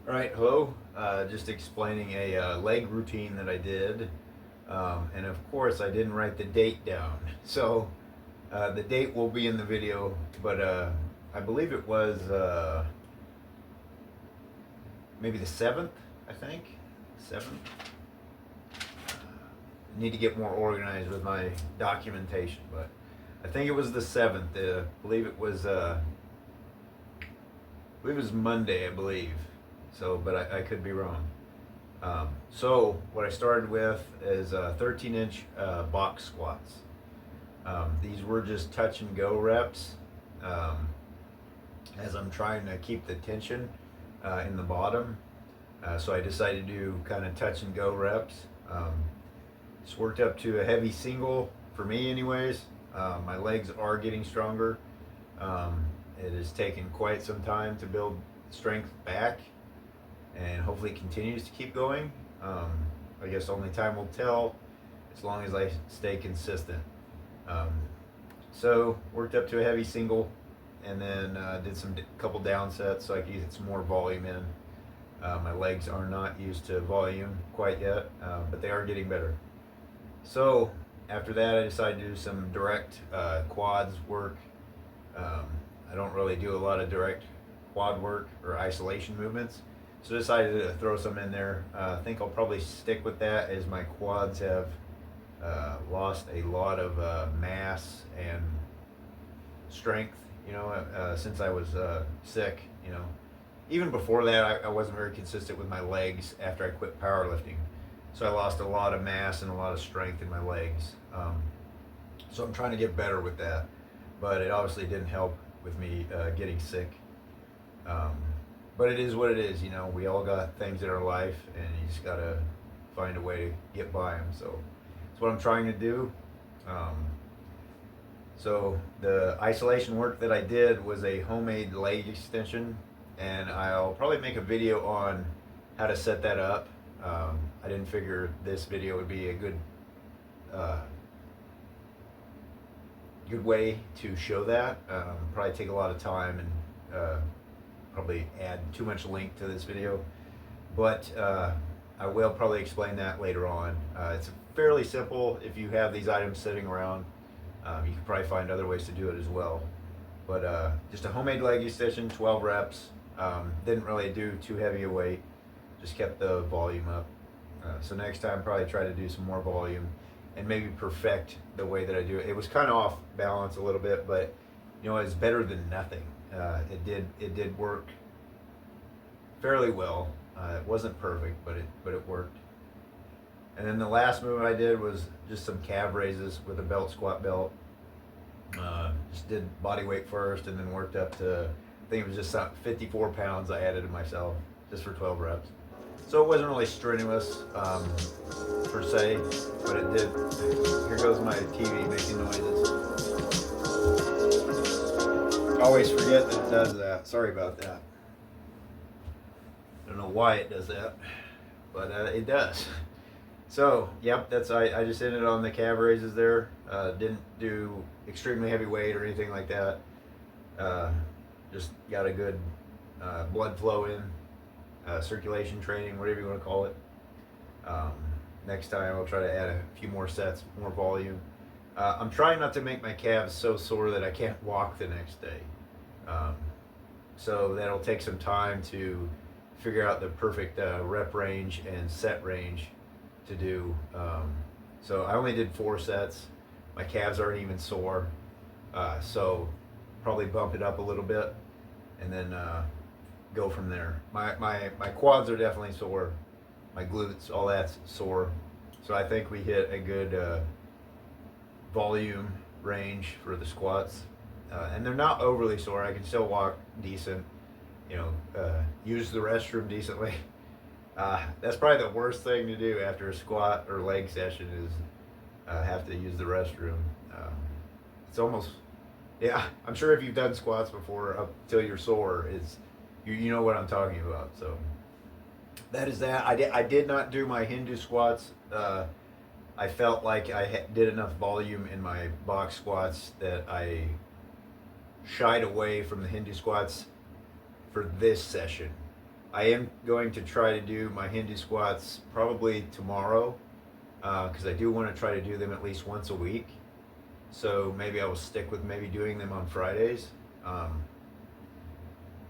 All right, hello. Just explaining a leg routine that I did. And of course, I didn't write the date down. So the date will be in the video, but I believe it was maybe the 7th, I think. 7th. Need to get more organized with my documentation, but I think it was the 7th. I believe it was Monday, I believe. So, but I could be wrong. So what I started with is 13-inch box squats. These were just touch and go reps, as I'm trying to keep the tension in the bottom. So I decided to do kind of touch and go reps. Just worked up to a heavy single for me anyways. My legs are getting stronger. It has taken quite some time to build strength back, and hopefully it continues to keep going. I guess only time will tell, as long as I stay consistent. So worked up to a heavy single, and then did couple down sets so I could get some more volume in. My legs are not used to volume quite yet, but they are getting better. So after that, I decided to do some direct quads work. I don't really do a lot of direct quad work or isolation movements, so I decided to throw some in there. I think I'll probably stick with that, as my quads have lost a lot of mass and strength, since I was sick. Even before that, I wasn't very consistent with my legs after I quit powerlifting, so I lost a lot of mass and a lot of strength in my legs. So I'm trying to get better with that, but it obviously didn't help with me getting sick. But it is what it is. We all got things in our life, and you just gotta find a way to get by them. So that's what I'm trying to do. So the isolation work that I did was a homemade leg extension, and I'll probably make a video on how to set that up. I didn't figure this video would be a good way to show that. Probably take a lot of time, and probably add too much link to this video, but I will probably explain that later on. It's fairly simple if you have these items sitting around. You can probably find other ways to do it as well, but just a homemade leg extension, 12 reps. Didn't really do too heavy a weight, just kept the volume up. So next time, probably try to do some more volume and maybe perfect the way that I do it. It was kind of off balance a little bit, but it's better than nothing. It did work fairly well. It wasn't perfect, but it worked. And then the last move I did was just some calve raises with a belt squat belt. Just did body weight first, and then worked up to, I think it was just 54 pounds I added to myself, just for 12 reps. So it wasn't really strenuous per se, but it did. Here goes my TV making noises. I always forget that it does that. Sorry about that. I don't know why it does that, but it does. So, yep, I just ended on the calve raises there. Didn't do extremely heavy weight or anything like that. Just got a good blood flow in, circulation training, whatever you want to call it. Next time I'll try to add a few more sets, more volume. I'm trying not to make my calves so sore that I can't walk the next day. So that'll take some time to figure out the perfect rep range and set range to do. So I only did 4 sets. My calves aren't even sore. So probably bump it up a little bit, and then go from there. My quads are definitely sore. My glutes, all that's sore. So I think we hit a good volume range for the squats, and they're not overly sore. I can still walk decent, use the restroom decently. That's probably the worst thing to do after a squat or leg session, is have to use the restroom. It's almost, yeah, I'm sure if you've done squats before up till you're sore, you know what I'm talking about. So that is that. I did not do my Hindu squats. I felt like I did enough volume in my box squats that I shied away from the Hindu squats for this session. I am going to try to do my Hindu squats probably tomorrow, because I do want to try to do them at least once a week. So maybe I will stick with maybe doing them on Fridays.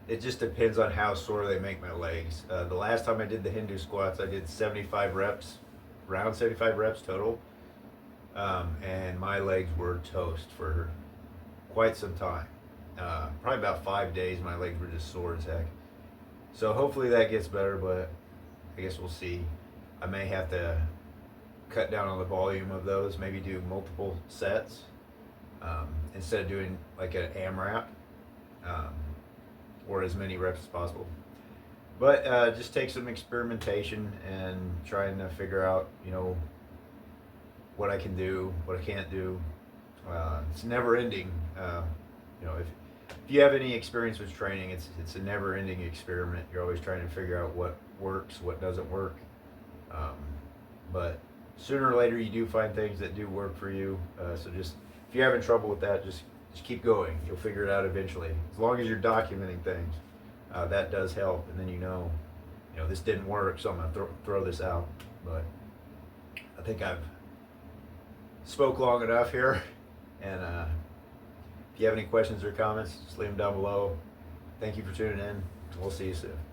It just depends on how sore they make my legs. The last time I did the Hindu squats, I did 75 reps, around 75 reps total, and my legs were toast for quite some time. Probably about 5 days, my legs were just sore as heck. So hopefully that gets better, but I guess we'll see. I may have to cut down on the volume of those, maybe do multiple sets instead of doing like an AMRAP, or as many reps as possible. But just take some experimentation and trying to figure out, what I can do, what I can't do. It's never ending. If you have any experience with training, it's a never ending experiment. You're always trying to figure out what works, what doesn't work. But sooner or later, you do find things that do work for you. So just if you're having trouble with that, just keep going. You'll figure it out eventually. As long as you're documenting things, that does help. And then this didn't work, so I'm gonna throw this out. But I think I've spoke long enough here, and if you have any questions or comments, just leave them down below. Thank you for tuning in. We'll see you soon.